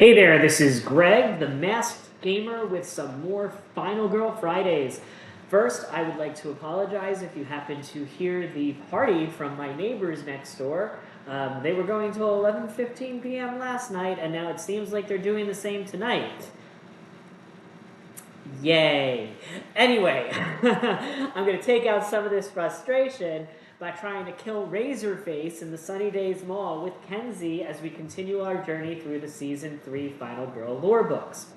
Hey there, this is Greg, the Masked Gamer, with some more Final Girl Fridays. First, I would like to apologize if you happen to hear the party from my neighbors next door. They were going till 11:15 p.m. last night, and now it seems like they're doing the same tonight. Yay. Anyway, I'm going to take out some of this frustration by trying to kill Razorface in the Sunnydaze Mall with Kenzie as we continue our journey through the Season 3 Final Girl lore books.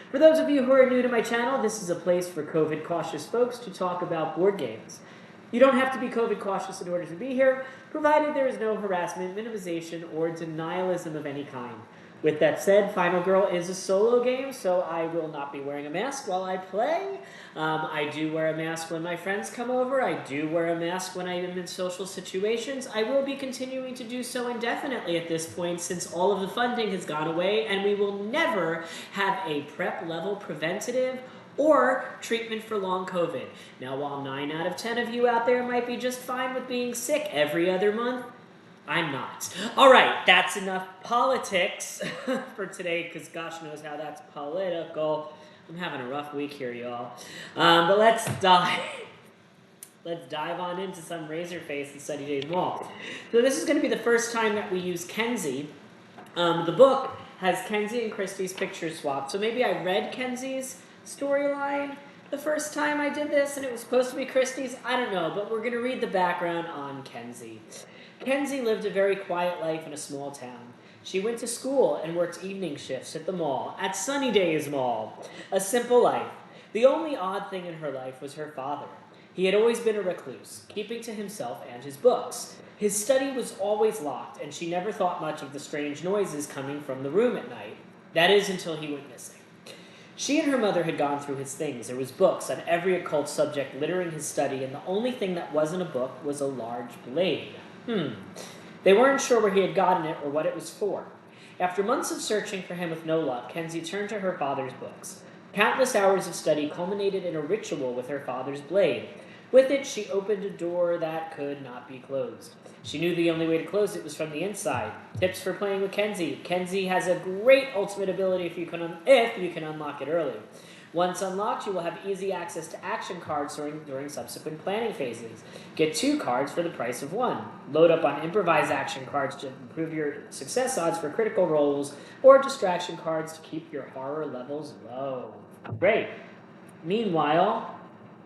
For those of you who are new to my channel, this is a place for COVID cautious folks to talk about board games. You don't have to be COVID cautious in order to be here, provided there is no harassment, minimization, or denialism of any kind. With that said, Final Girl is a solo game, so I will not be wearing a mask while I play. I do wear a mask when my friends come over. I do wear a mask when I am in social situations. I will be continuing to do so indefinitely at this point since all of the funding has gone away and we will never have a prep level preventative or treatment for long COVID. Now, while 9 out of 10 of you out there might be just fine with being sick every other month, I'm not. All right, that's enough politics for today, because gosh knows how that's political. I'm having a rough week here, y'all. But let's dive on into some Razorface and Sunnydaze Mall. So this is going to be the first time that we use Kenzie. The book has Kenzie and Christie's pictures swapped. So maybe I read Kenzie's storyline the first time I did this, and it was supposed to be Christie's. I don't know, but we're going to read the background on Kenzie. Kenzie lived a very quiet life in a small town. She went to school and worked evening shifts at the mall, at Sunnydaze Mall. A simple life. The only odd thing in her life was her father. He had always been a recluse, keeping to himself and his books. His study was always locked, and she never thought much of the strange noises coming from the room at night. That is, until he went missing. She and her mother had gone through his things. There was books on every occult subject littering his study, and the only thing that wasn't a book was a large blade. They weren't sure where he had gotten it or what it was for. After months of searching for him with no luck, Kenzie turned to her father's books. Countless hours of study culminated in a ritual with her father's blade. With it, she opened a door that could not be closed. She knew the only way to close it was from the inside. Tips for playing with Kenzie. Kenzie has a great ultimate ability if you can unlock it early. Once unlocked, you will have easy access to action cards during subsequent planning phases. Get 2 cards for the price of 1. Load up on improvised action cards to improve your success odds for critical rolls, or distraction cards to keep your horror levels low. Great. Meanwhile,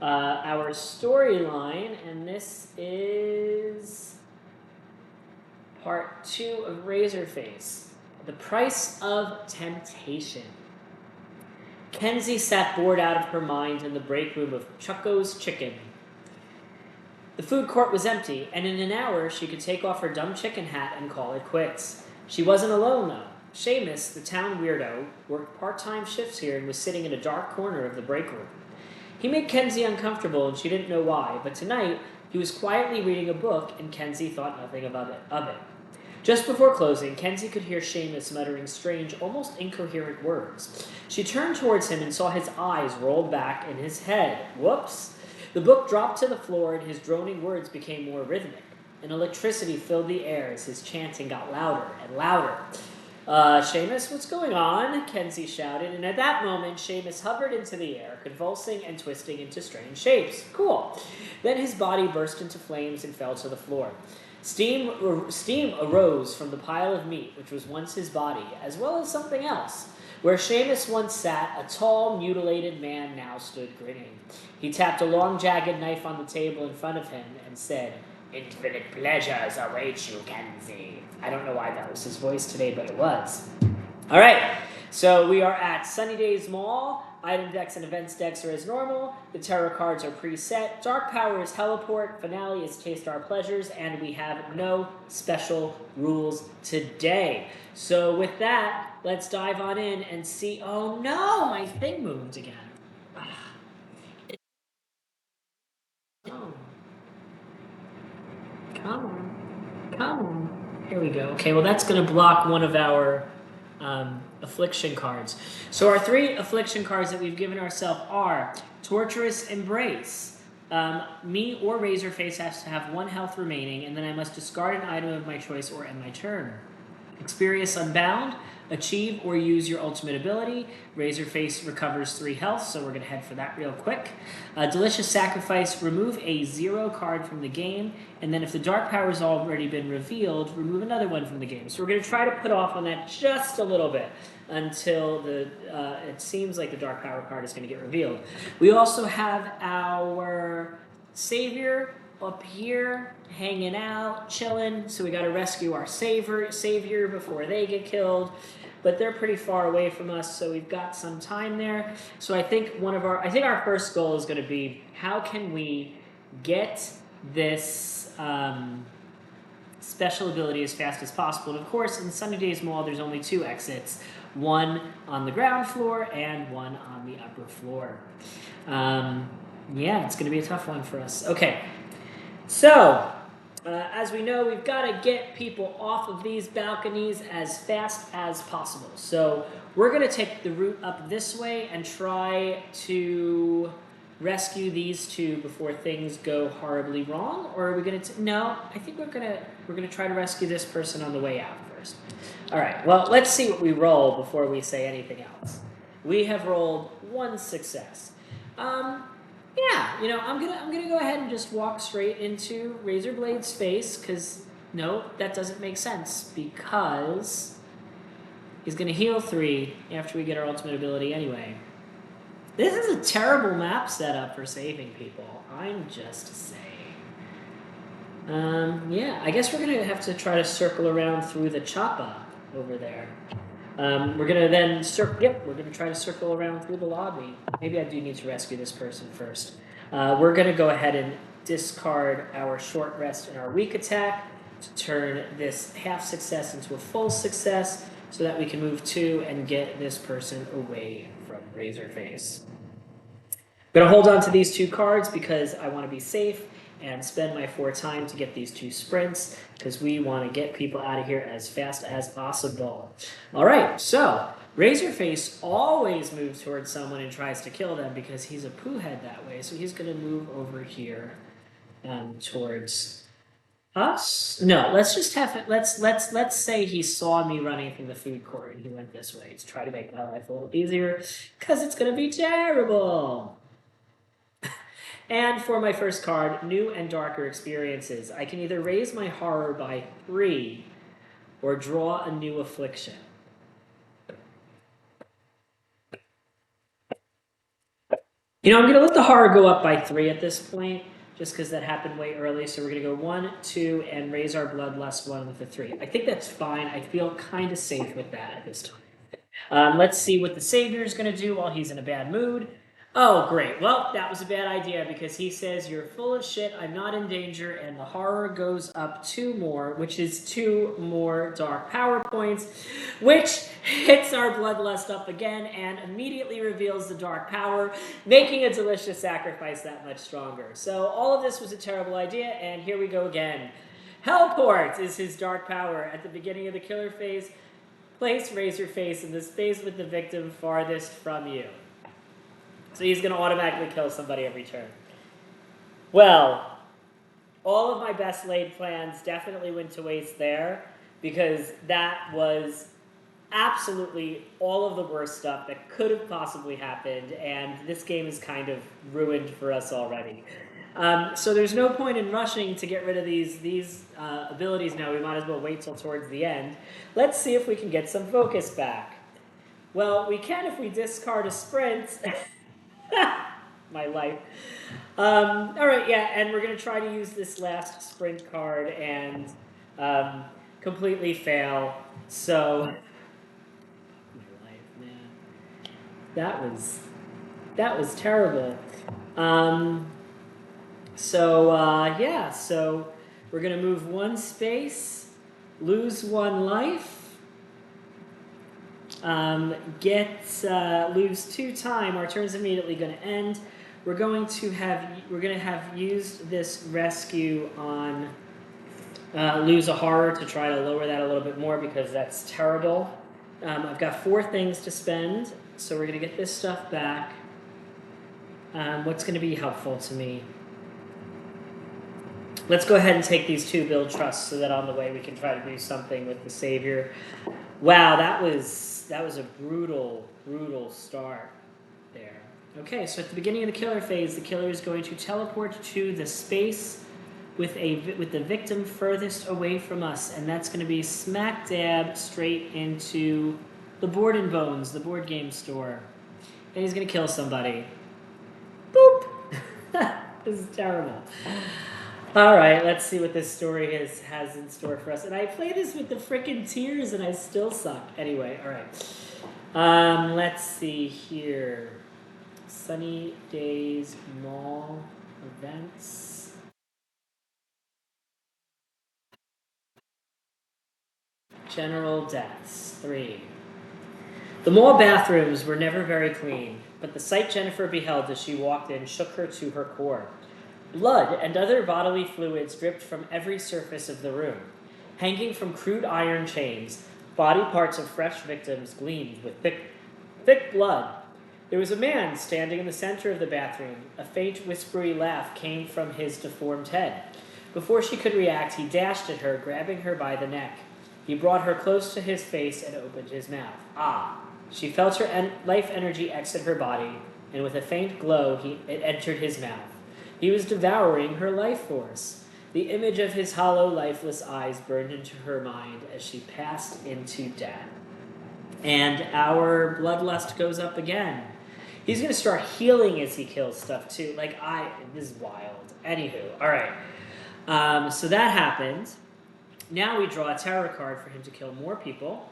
our storyline, and this is part 2 of Razorface, The Price of Temptation. Kenzie sat bored out of her mind in the break room of Chucko's Chicken. The food court was empty, and in an hour she could take off her dumb chicken hat and call it quits. She wasn't alone, though. Seamus, the town weirdo, worked part-time shifts here and was sitting in a dark corner of the break room. He made Kenzie uncomfortable, and she didn't know why, but tonight he was quietly reading a book, and Kenzie thought nothing of it. Just before closing, Kenzie could hear Seamus muttering strange, almost incoherent words. She turned towards him and saw his eyes rolled back in his head. Whoops! The book dropped to the floor and his droning words became more rhythmic. An electricity filled the air as his chanting got louder and louder. Seamus, what's going on? Kenzie shouted, and at that moment, Seamus hovered into the air, convulsing and twisting into strange shapes. Cool. Then his body burst into flames and fell to the floor. Steam arose from the pile of meat, which was once his body, as well as something else. Where Seamus once sat, a tall, mutilated man now stood grinning. He tapped a long, jagged knife on the table in front of him and said, "Infinite pleasures await you, Kenzie." I don't know why that was his voice today, but it was. All right, so we are at Sunnydaze Mall. Item decks and events decks are as normal. The tarot cards are preset. Dark Power is Heliport. Finale is Taste Our Pleasures. And we have no special rules today. So with that, let's dive on in and see. Oh no, my thing moved again. Oh. Come on. Come on. Here we go. Okay, well that's going to block one of our affliction cards. So our 3 affliction cards that we've given ourselves are Torturous Embrace. Me or Razorface has to have 1 health remaining, and then I must discard an item of my choice or end my turn. Experience Unbound. Achieve or use your ultimate ability. Razorface recovers 3 health, so we're going to head for that real quick. Delicious Sacrifice, remove a 0 card from the game, and then if the Dark Power's already been revealed, remove another one from the game. So we're going to try to put off on that just a little bit until it seems like the Dark Power card is going to get revealed. We also have our Savior up here, hanging out, chilling. So we got to rescue our savior before they get killed. But they're pretty far away from us, so we've got some time there. So I think our first goal is going to be, how can we get this special ability as fast as possible? And of course, in Sunnydaze Mall, there's only 2 exits. One on the ground floor and one on the upper floor. Yeah, it's going to be a tough one for us. Okay. So, as we know, we've got to get people off of these balconies as fast as possible. So, we're going to take the route up this way and try to rescue these 2 before things go horribly wrong. Or are we going to... No, I think we're going to try to rescue this person on the way out first. All right, well, let's see what we roll before we say anything else. We have rolled 1 success. Yeah, I'm gonna go ahead and just walk straight into Razorblade's face, because no, that doesn't make sense, because he's gonna heal 3 after we get our ultimate ability anyway. This is a terrible map setup for saving people, I'm just saying. Yeah, I guess we're gonna have to try to circle around through the choppa over there. We're gonna then we're gonna try to circle around through the lobby. Maybe I do need to rescue this person first. We're gonna go ahead and discard our short rest and our weak attack to turn this half success into a full success, so that we can move 2 and get this person away from Razorface. I'm gonna hold on to these 2 cards because I want to be safe and spend my 4 time to get these 2 sprints, because we want to get people out of here as fast as possible. All right, so Razorface always moves towards someone and tries to kill them because he's a poo head that way. So he's going to move over here towards us. No, let's just have it. Let's say he saw me running through the food court and he went this way to try to make my life a little easier, because it's going to be terrible. And for my first card, New and Darker Experiences, I can either raise my horror by 3 or draw a new affliction. I'm going to let the horror go up by 3 at this point, just because that happened way early. So we're going to go 1, 2, and raise our bloodlust 1 with a 3. I think that's fine. I feel kind of safe with that at this time. Let's see what the Savior is going to do while he's in a bad mood. Oh, great. Well, that was a bad idea, because he says, "You're full of shit, I'm not in danger," and the horror goes up 2 more, which is 2 more dark power points, which hits our bloodlust up again and immediately reveals the dark power, making a delicious sacrifice that much stronger. So all of this was a terrible idea, and here we go again. Hellport is his dark power. At the beginning of the killer phase, place Razorface in the space with the victim farthest from you. So he's going to automatically kill somebody every turn. Well, all of my best laid plans definitely went to waste there, because that was absolutely all of the worst stuff that could have possibly happened, and this game is kind of ruined for us already. So there's no point in rushing to get rid of these abilities now. We might as well wait till towards the end. Let's see if we can get some focus back. Well, we can if we discard a sprint. My life. All right, yeah, and we're going to try to use this last sprint card and completely fail. So, my life, man. That was terrible. So we're going to move 1 space, lose 1 life. Lose 2 time. Our turn's immediately going to end. We're going to have used this rescue on lose a horror to try to lower that a little bit more, because that's terrible. I've got 4 things to spend, so we're going to get this stuff back. What's going to be helpful to me? Let's go ahead and take these 2 build trusts so that on the way we can try to do something with the Savior. Wow, that was a brutal start there. Okay, so at the beginning of the killer phase, the killer is going to teleport to the space with the victim furthest away from us, and that's going to be smack dab straight into the Board and Bones, the board game store. And he's going to kill somebody. Boop! This is terrible. All right, let's see what this story has in store for us. And I play this with the frickin' tears, and I still suck. Anyway, all right. Let's see here. Sunnydaze Mall events. General deaths 3. The mall bathrooms were never very clean, but the sight Jennifer beheld as she walked in shook her to her core. Blood and other bodily fluids dripped from every surface of the room. Hanging from crude iron chains, body parts of fresh victims gleamed with thick blood. There was a man standing in the center of the bathroom. A faint, whispery laugh came from his deformed head. Before she could react, he dashed at her, grabbing her by the neck. He brought her close to his face and opened his mouth. Ah! She felt her life energy exit her body, and with a faint glow, it entered his mouth. He was devouring her life force. The image of his hollow, lifeless eyes burned into her mind as she passed into death. And our bloodlust goes up again. He's going to start healing as he kills stuff, too. This is wild. Anywho, all right. So that happened. Now we draw a terror card for him to kill more people.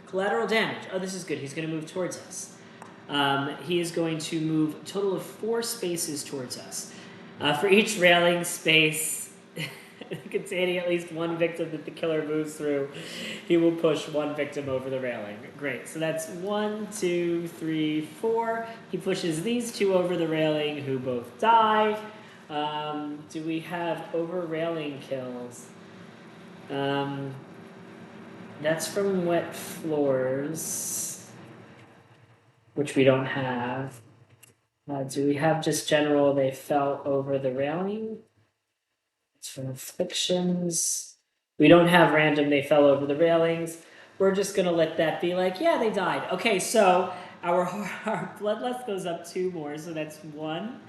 Collateral damage. Oh, this is good. He's going to move towards us. He is going to move a total of 4 spaces towards us. For each railing space containing at least 1 victim that the killer moves through, he will push 1 victim over the railing. Great. So that's 1, 2, 3, 4. He pushes these 2 over the railing, who both die. Do we have over railing kills? That's from Wet Floors, which we don't have. Do we have just general, they fell over the railing? It's from Afflictions. We don't have random, they fell over the railings. We're just going to let that be like, yeah, they died. Okay, so our bloodlust goes up 2 more, so that's 1,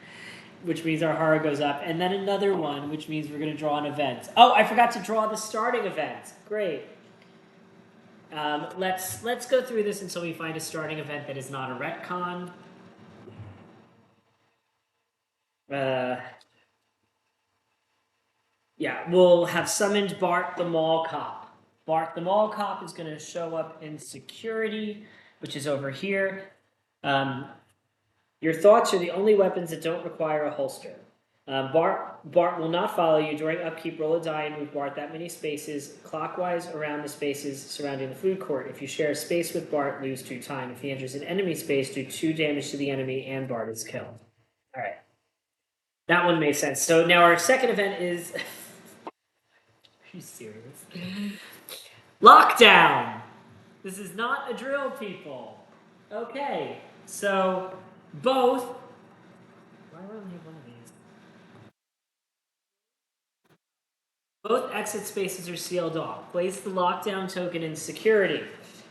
which means our horror goes up, and then another 1, which means we're going to draw an event. Oh, I forgot to draw the starting event. Great. Let's go through this until we find a starting event that is not a retcon. Yeah, we'll have summoned Bart the Mall Cop. Bart the Mall Cop is going to show up in security, which is over here. Your thoughts are the only weapons that don't require a holster. Bart will not follow you. During upkeep, roll a die and move Bart that many spaces clockwise around the spaces surrounding the food court. If you share a space with Bart, lose 2 time. If he enters an enemy space, do 2 damage to the enemy and Bart is killed. All right. That one made sense. So now our second event is... Are you serious? Lockdown! This is not a drill, people. Okay, so both... Why would I only have one of these? Both exit spaces are sealed off. Place the lockdown token in security.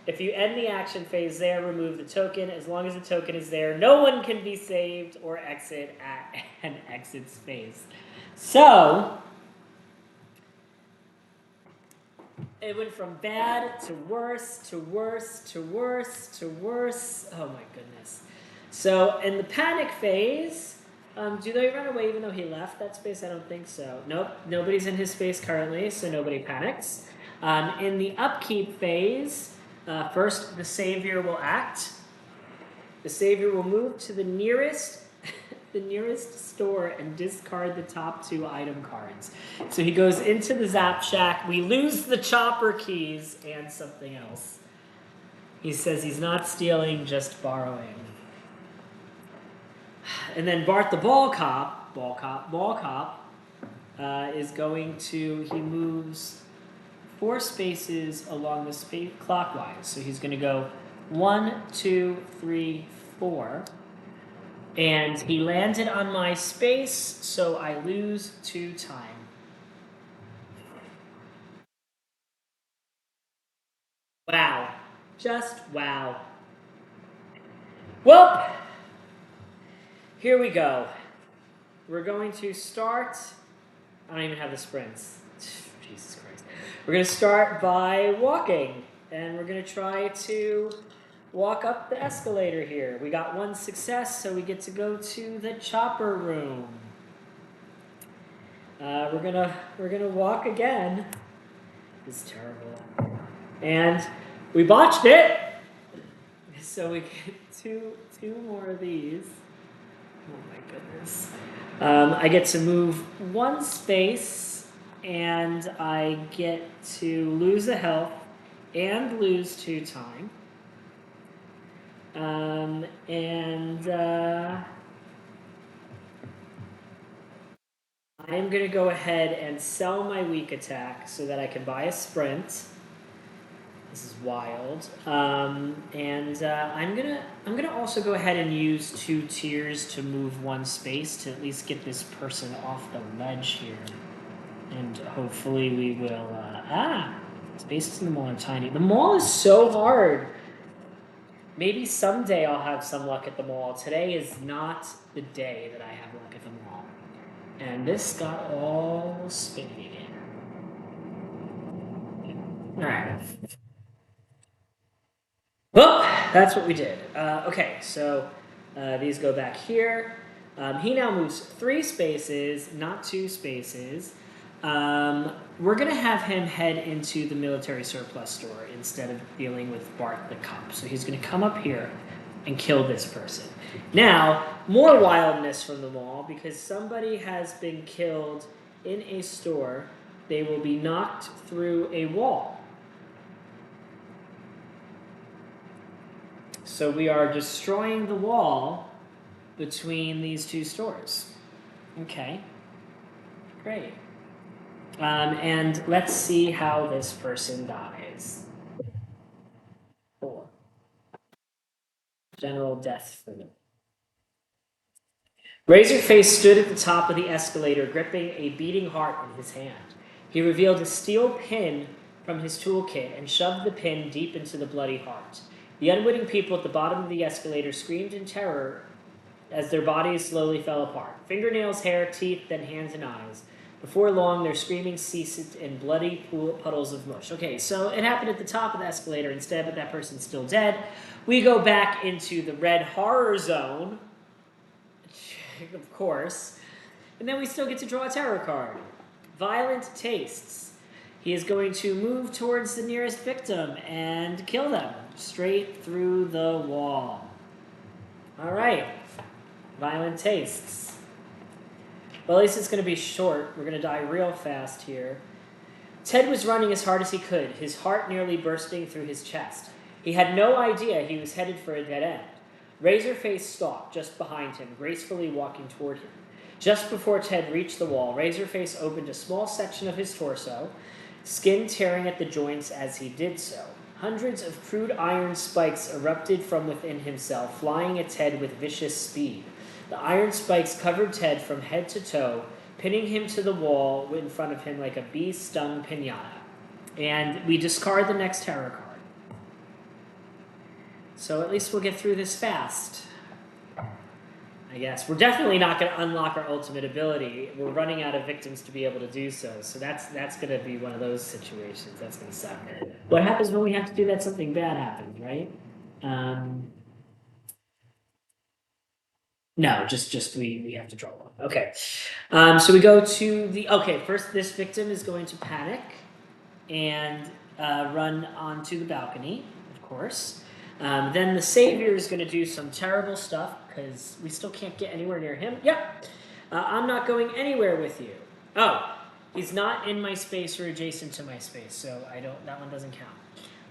If you end the action phase there, remove the token. As long as the token is there, no one can be saved or exit at an exit space. So, it went from bad to worse, to worse, to worse, to worse. Oh my goodness. So, in the panic phase, do they run away even though he left that space? I don't think so. Nope, nobody's in his space currently, so nobody panics. In the upkeep phase, first the Savior will act. The Savior will move to the nearest store and discard the top 2 item cards. So he goes into the Zap Shack. We lose the chopper keys and something else. He says he's not stealing, just borrowing. And then Bart the Ball Cop is going to, he moves 4 spaces along the space clockwise. So he's going to go 1, 2, 3, 4. And he landed on my space, so I lose 2 time. Wow. Just wow. Well, here we go. We're going to start. I don't even have the sprints. Jesus Christ. We're going to start by walking. And we're going to try to walk up the escalator here. We got one success, so we get to go to the chopper room. We're gonna walk again. This is terrible. And we botched it. So we get two more of these. Oh my goodness. I get to move one space, and I get to lose a health and lose 2 time. I'm gonna go ahead and sell my weak attack so that I can buy a sprint. This is wild. I'm gonna also go ahead and use 2 tiers to move one space to at least get this person off the ledge here, and hopefully we will. Spaces in the mall are tiny. The mall is so hard. Maybe someday I'll have some luck at the mall. Today is not the day that I have luck at the mall. And this got all spinny again. Alright. Well, that's what we did. Okay, so these go back here. He now moves 3 spaces, not 2 spaces. We're going to have him head into the military surplus store instead of dealing with Bart the cop. So he's going to come up here and kill this person. Now, more wildness from the mall, because somebody has been killed in a store. They will be knocked through a wall. So we are destroying the wall between these 2 stores. Okay, great. And let's see how this person dies. 4. General death for them. Razorface stood at the top of the escalator, gripping a beating heart in his hand. He revealed a steel pin from his toolkit and shoved the pin deep into the bloody heart. The unwitting people at the bottom of the escalator screamed in terror as their bodies slowly fell apart. Fingernails, hair, teeth, then hands and eyes. Before long, their screaming ceased in bloody puddles of mush. Okay, so it happened at the top of the escalator instead, but that person's still dead. We go back into the red horror zone, of course, and then we still get to draw a tarot card. Violent tastes. He is going to move towards the nearest victim and kill them straight through the wall. All right. Violent tastes. Well, at least it's going to be short. We're going to die real fast here. Ted was running as hard as he could, his heart nearly bursting through his chest. He had no idea he was headed for a dead end. Razorface stalked just behind him, gracefully walking toward him. Just before Ted reached the wall, Razorface opened a small section of his torso, skin tearing at the joints as he did so. Hundreds of crude iron spikes erupted from within himself, flying at Ted with vicious speed. The iron spikes covered Ted from head to toe, pinning him to the wall in front of him like a bee-stung piñata. And we discard the next tarot card. So at least we'll get through this fast, I guess. We're definitely not going to unlock our ultimate ability. We're running out of victims to be able to do so. So that's going to be one of those situations. That's going to suck. What happens when we have to do that? Something bad happens, right? No, just we have to draw one. Okay. So we go to the... Okay, first this victim is going to panic and run onto the balcony, of course. Then the savior is going to do some terrible stuff because we still can't get anywhere near him. Yep. I'm not going anywhere with you. Oh, he's not in my space or adjacent to my space, so that one doesn't count.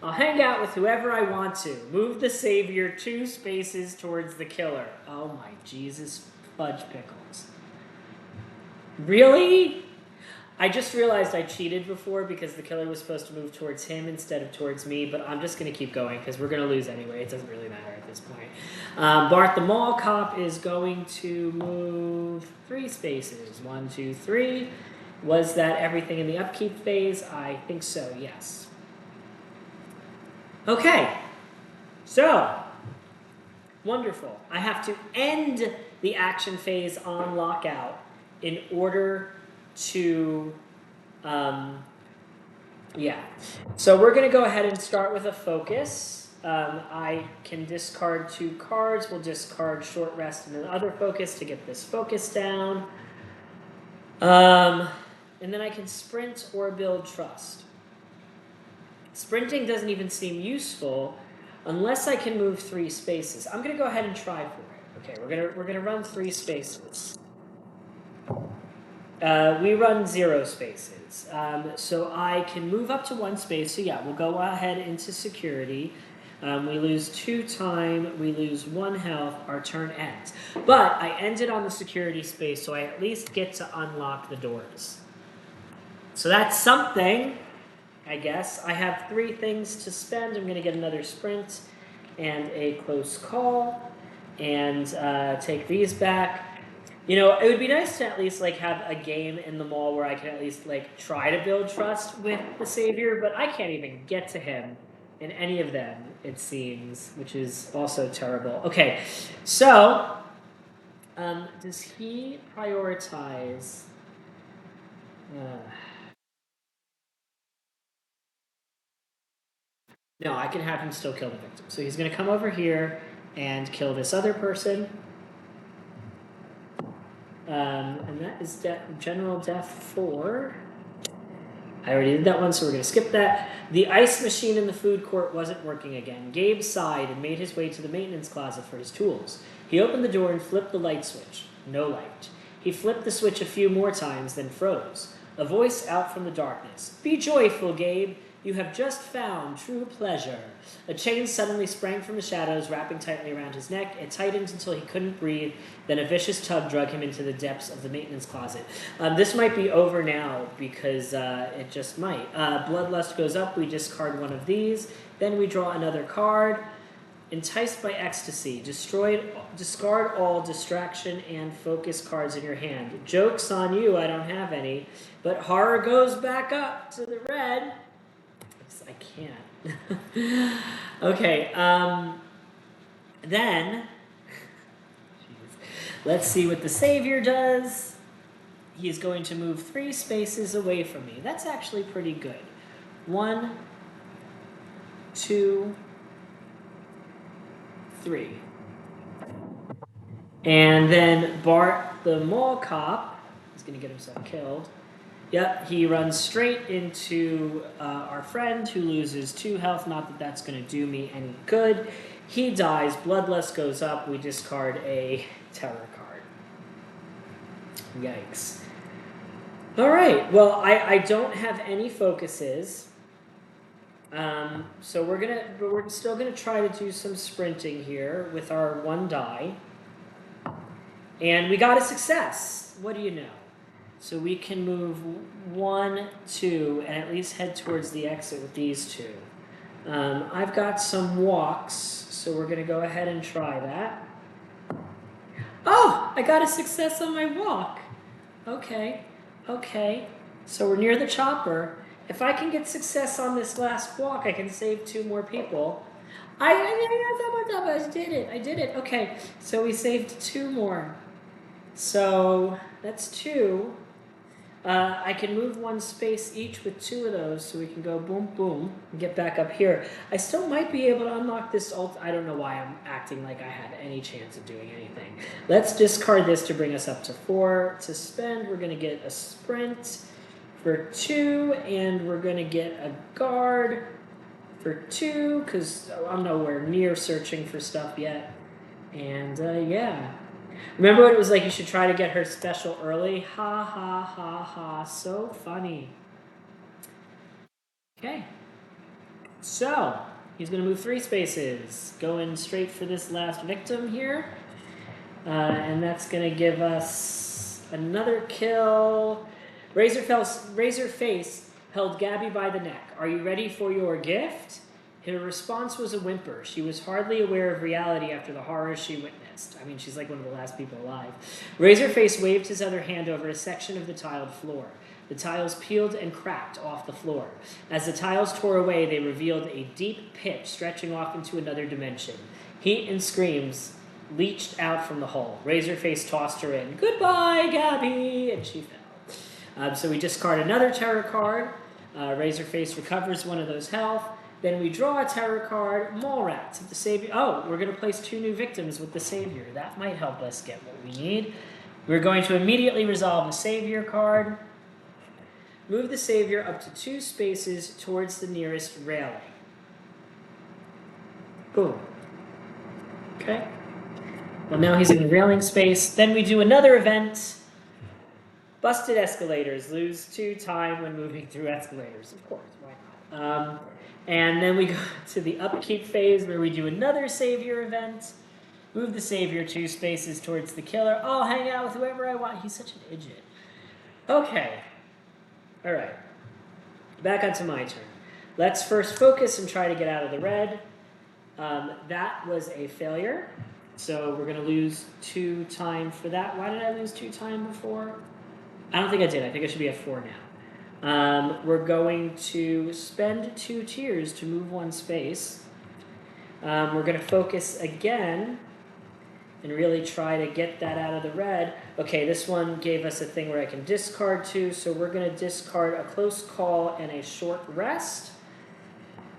I'll hang out with whoever I want to. Move the savior 2 spaces towards the killer. Oh my Jesus fudge pickles. Really? I just realized I cheated before because the killer was supposed to move towards him instead of towards me, but I'm just going to keep going because we're going to lose anyway. It doesn't really matter at this point. Bart the mall cop is going to move 3 spaces. 1, 2, 3. Was that everything in the upkeep phase? I think so, yes. Okay, so, wonderful. I have to end the action phase on lockout in order to, yeah. So we're going to go ahead and start with a focus. I can discard 2 cards. We'll discard short rest and another focus to get this focus down. And then I can sprint or build trust. Sprinting doesn't even seem useful unless I can move 3 spaces. I'm going to go ahead and try for it. Okay, we're gonna run 3 spaces. We run 0 spaces. So I can move up to 1 space. So yeah, we'll go ahead into security. We lose 2 time, we lose 1 health, our turn ends. But I ended on the security space, so I at least get to unlock the doors. So that's something, I guess. I have 3 things to spend. I'm going to get another sprint and a close call and take these back. You know, it would be nice to at least like have a game in the mall where I can at least like try to build trust with the Savior, but I can't even get to him in any of them, it seems, which is also terrible. Okay, so does he prioritize? No, I can have him still kill the victim. So he's going to come over here and kill this other person. And that is general death 4. I already did that one, so we're going to skip that. The ice machine in the food court wasn't working again. Gabe sighed and made his way to the maintenance closet for his tools. He opened the door and flipped the light switch. No light. He flipped the switch a few more times, then froze. A voice out from the darkness. Be joyful, Gabe. You have just found true pleasure. A chain suddenly sprang from the shadows, wrapping tightly around his neck. It tightened until he couldn't breathe. Then a vicious tug drug him into the depths of the maintenance closet. This might be over now because it just might. Bloodlust goes up. We discard one of these. Then we draw another card. Enticed by ecstasy. Discard all distraction and focus cards in your hand. Joke's on you. I don't have any. But horror goes back up to the red. I can't. Okay, then, let's see what the Savior does. He's going to move 3 spaces away from me. That's actually pretty good. 1, 2, 3. And then Bart, the mall cop, is going to get himself killed. Yep, he runs straight into our friend who loses 2 health. Not that that's going to do me any good. He dies. Bloodlust goes up. We discard a terror card. Yikes. All right. Well, I don't have any focuses. So we're still gonna try to do some sprinting here with our 1 die. And we got a success. What do you know? So we can move 1, 2, and at least head towards the exit with these 2. I've got some walks, so we're going to go ahead and try that. Oh, I got a success on my walk. Okay. So we're near the chopper. If I can get success on this last walk, I can save 2 more people. I did it. Okay, so we saved 2 more. So that's 2. I can move 1 space each with 2 of those, so we can go boom, boom, and get back up here. I still might be able to unlock this ult. I don't know why I'm acting like I had any chance of doing anything. Let's discard this to bring us up to 4. To spend, we're going to get a sprint for 2, and we're going to get a guard for 2, because I'm nowhere near searching for stuff yet. And, yeah. Remember what it was like, you should try to get her special early? Ha, ha, ha, ha. So funny. Okay. So, he's going to move 3 spaces. Going straight for this last victim here. And that's going to give us another kill. Razorface held Gabby by the neck. Are you ready for your gift? Her response was a whimper. She was hardly aware of reality after the horrors she witnessed. I mean, she's like one of the last people alive. Razorface waved his other hand over a section of the tiled floor. The tiles peeled and cracked off the floor. As the tiles tore away, they revealed a deep pit stretching off into another dimension. Heat and screams leached out from the hole. Razorface tossed her in. "Goodbye, Gabby!" And she fell. So we discard another terror card. Razorface recovers one of those health. Then we draw a terror card. Mole rats. If the savior. Oh, we're going to place 2 new victims with the savior. That might help us get what we need. We're going to immediately resolve the savior card. Move the savior up to 2 spaces towards the nearest railing. Boom. Okay. Well, now he's in the railing space. Then we do another event. Busted escalators. Lose 2 time when moving through escalators. Of course, why not? And then we go to the upkeep phase where we do another savior event. Move the savior 2 spaces towards the killer. I'll hang out with whoever I want. He's such an idiot. Okay. All right. Back onto my turn. Let's first focus and try to get out of the red. That was a failure. So we're going to lose 2 time for that. Why did I lose 2 time before? I don't think I did. I think I should be at 4 now. We're going to spend 2 tiers to move 1 space. We're going to focus again and really try to get that out of the red. Okay, this one gave us a thing where I can discard 2, so we're going to discard a close call and a short rest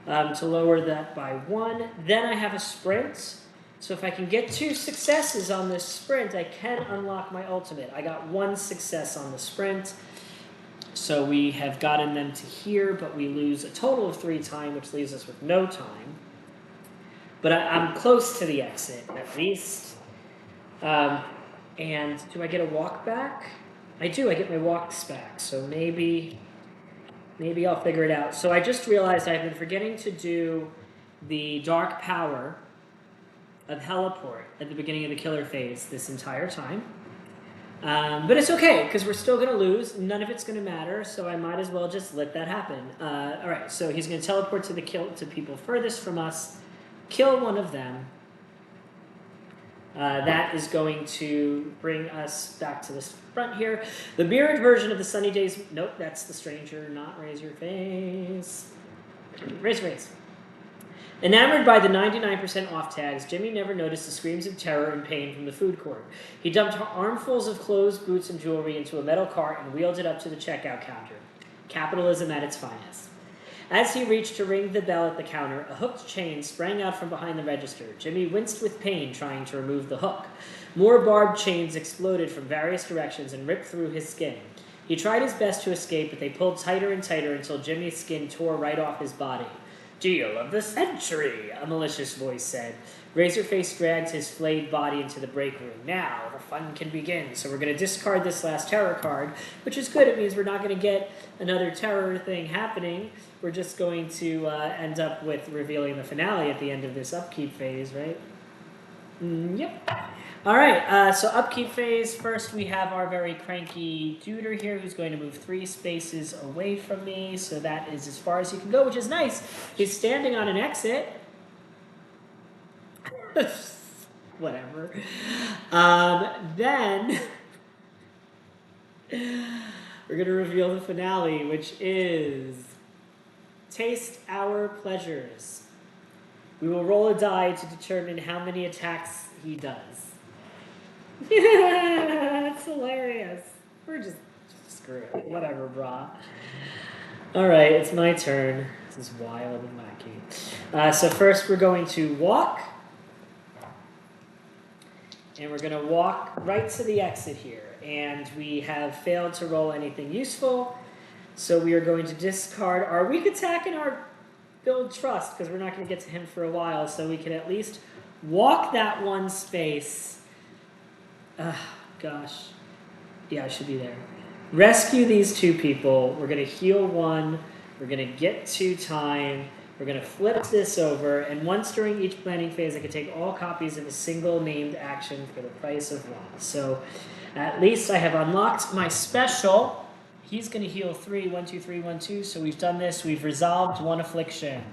to lower that by 1. Then I have a sprint. So if I can get 2 successes on this sprint, I can unlock my ultimate. I got 1 success on the sprint. So we have gotten them to here, but we lose a total of 3 time, which leaves us with no time. But I'm close to the exit, at least. And do I get a walk back? I do, I get my walks back. So maybe I'll figure it out. So I just realized I've been forgetting to do the dark power of Heliport at the beginning of the killer phase this entire time. But it's okay, because we're still going to lose. None of it's going to matter, so I might as well just let that happen. All right, so he's going to teleport to people furthest from us, kill one of them. That is going to bring us back to this front here. The mirrored version of the Sunnydaze... Nope, that's the stranger, not Razorface. Razorface. Enamored by the 99% off tags, Jimmy never noticed the screams of terror and pain from the food court. He dumped armfuls of clothes, boots, and jewelry into a metal cart and wheeled it up to the checkout counter. Capitalism at its finest. As he reached to ring the bell at the counter, a hooked chain sprang out from behind the register. Jimmy winced with pain trying to remove the hook. More barbed chains exploded from various directions and ripped through his skin. He tried his best to escape, but they pulled tighter and tighter until Jimmy's skin tore right off his body. "Deal of the century," a malicious voice said. Razorface dragged his flayed body into the break room. Now, the fun can begin. So we're going to discard this last terror card, which is good. It means we're not going to get another terror thing happening. We're just going to end up with revealing the finale at the end of this upkeep phase, right? Yep. All right, so upkeep phase. First, we have our very cranky duder here who's going to move 3 spaces away from me. So that is as far as he can go, which is nice. He's standing on an exit. Whatever. Then we're going to reveal the finale, which is taste our pleasures. We will roll a die to determine how many attacks he does. That's hilarious. We're just screw it. Whatever, brah. Alright, it's my turn. This is wild and wacky. So first we're going to walk. And we're going to walk right to the exit here. And we have failed to roll anything useful. So we are going to discard our weak attack and our build trust, because we're not going to get to him for a while. So we can at least walk that 1 space. Gosh. Yeah, I should be there. Rescue these 2 people. We're going to heal 1. We're going to get 2 time. We're going to flip this over. And once during each planning phase, I can take all copies of a single named action for the price of 1. So at least I have unlocked my special. He's going to heal 3. 1, 2, 3, 1, 2. So we've done this. We've resolved 1 affliction.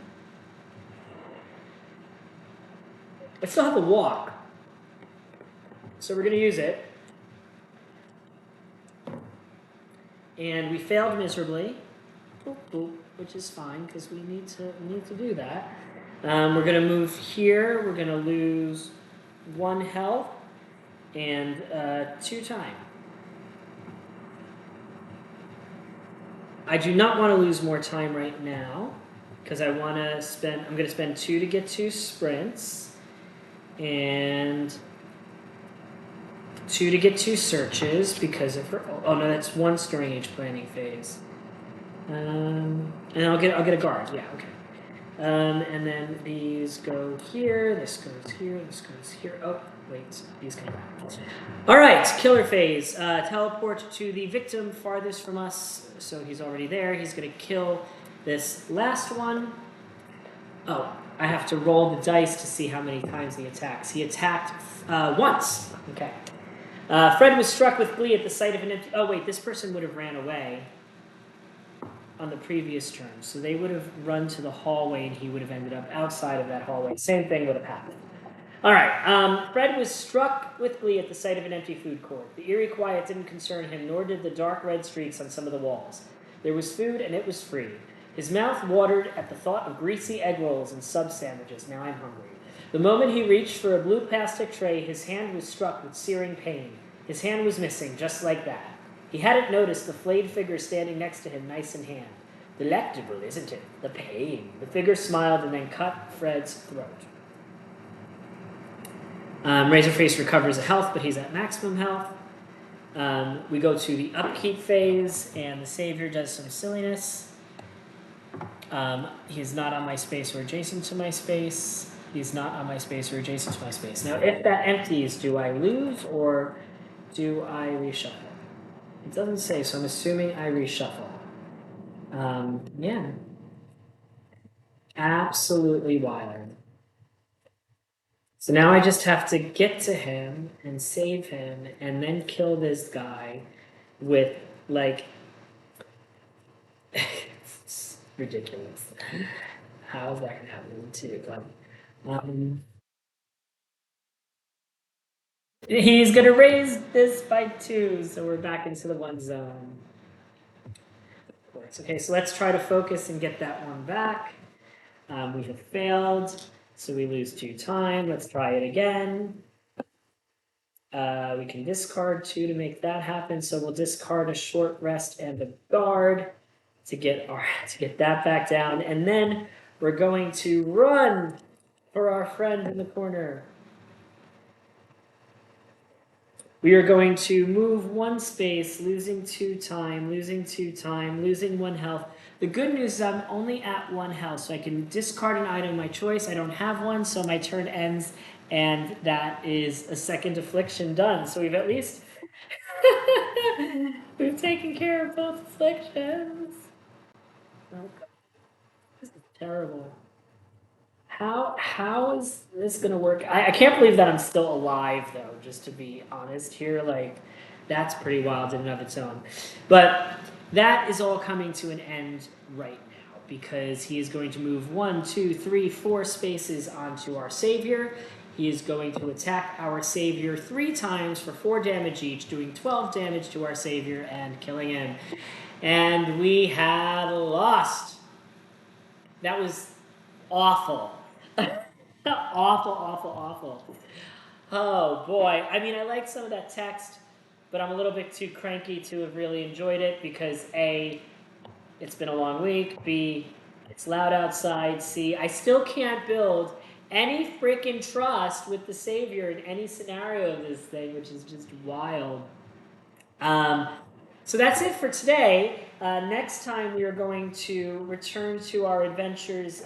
I still have a walk. So we're going to use it. And we failed miserably, boop, boop, which is fine because we need to do that. We're gonna move here. We're gonna lose 1 health and 2 time. I do not want to lose more time right now because I want to spend. I'm going to spend 2 to get 2 sprints and 2 to get 2 searches because of her. Oh no, that's 1 storing age planning phase. And I'll get a guard. Yeah, okay. And then these go here. This goes here. This goes here. Oh wait, these come back. All right, killer phase. Teleport to the victim farthest from us. So he's already there. He's gonna kill this last one. Oh, I have to roll the dice to see how many times he attacks. He attacked once. Okay. Fred was struck with glee at the sight of an empty... Oh, wait, this person would have ran away on the previous turn. So they would have run to the hallway and he would have ended up outside of that hallway. Same thing would have happened. All right. Fred was struck with glee at the sight of an empty food court. The eerie quiet didn't concern him, nor did the dark red streaks on some of the walls. There was food and it was free. His mouth watered at the thought of greasy egg rolls and sub sandwiches. Now I'm hungry. The moment he reached for a blue plastic tray, his hand was struck with searing pain. His hand was missing, just like that. He hadn't noticed the flayed figure standing next to him, nice in hand. Delectable, isn't it? The pain. The figure smiled and then cut Fred's throat. Razorface recovers a health, but he's at maximum health. We go to the upkeep phase, and the Savior does some silliness. He's not on my space or adjacent to my space. He's not on my space or adjacent to my space. Now, if that empties, do I lose or do I reshuffle? It doesn't say, so I'm assuming I reshuffle. Yeah. Absolutely wild. So now I just have to get to him and save him and then kill this guy with, like... It's ridiculous. How is that going to happen too? He's going to raise this by 2, so we're back into the 1 zone. Of course. Okay, so let's try to focus and get that 1 back. We have failed, so we lose 2 time. Let's try it again. We can discard 2 to make that happen, so we'll discard a short rest and a guard to get that back down, and then we're going to run for our friend in the corner. We are going to move 1 space, losing 2 time, losing 2 time, losing 1 health. The good news is I'm only at 1 health, so I can discard an item of my choice. I don't have one, so my turn ends, and that is a second affliction done. So we've at least we've taken care of both afflictions. Oh God, this is terrible. How is this gonna work? I can't believe that I'm still alive, though, just to be honest here. Like, that's pretty wild in and of its own. But that is all coming to an end right now because he is going to move 1, 2, 3, 4 spaces onto our Savior. He is going to attack our Savior 3 times for 4 damage each, doing 12 damage to our Savior and killing him. And we had lost. That was awful. Awful. Oh boy. I mean, I like some of that text, but I'm a little bit too cranky to have really enjoyed it because A, it's been a long week, B, it's loud outside, C, I still can't build any freaking trust with the Savior in any scenario of this thing, which is just wild. So that's it for today. Next time we are going to return to our adventures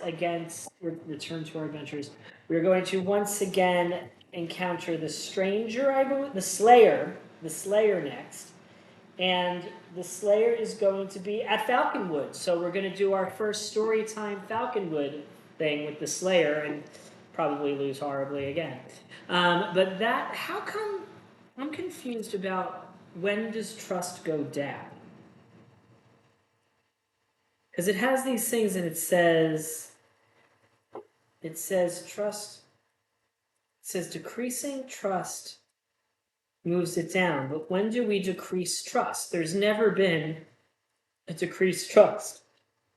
We are going to once again encounter the Stranger, I believe, the Slayer next. And the Slayer is going to be at Falconwood. So we're going to do our first story time Falconwood thing with the Slayer and probably lose horribly again. But how come, I'm confused about when does trust go down? Because it has these things and it says trust, it says decreasing trust moves it down. But when do we decrease trust? There's never been Decreased trust.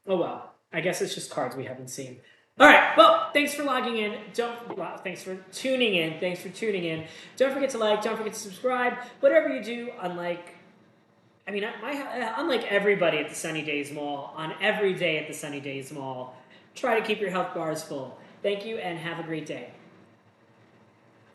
Oh well. I guess it's just cards we haven't seen. All right. Well, thanks for logging in. Thanks for tuning in. Thanks for tuning in. Don't forget to like. Don't forget to subscribe. Whatever you do, unlike everybody at the Sunnydaze Mall, on every day at the Sunnydaze Mall, try to keep your health bars full. Thank you and have a great day.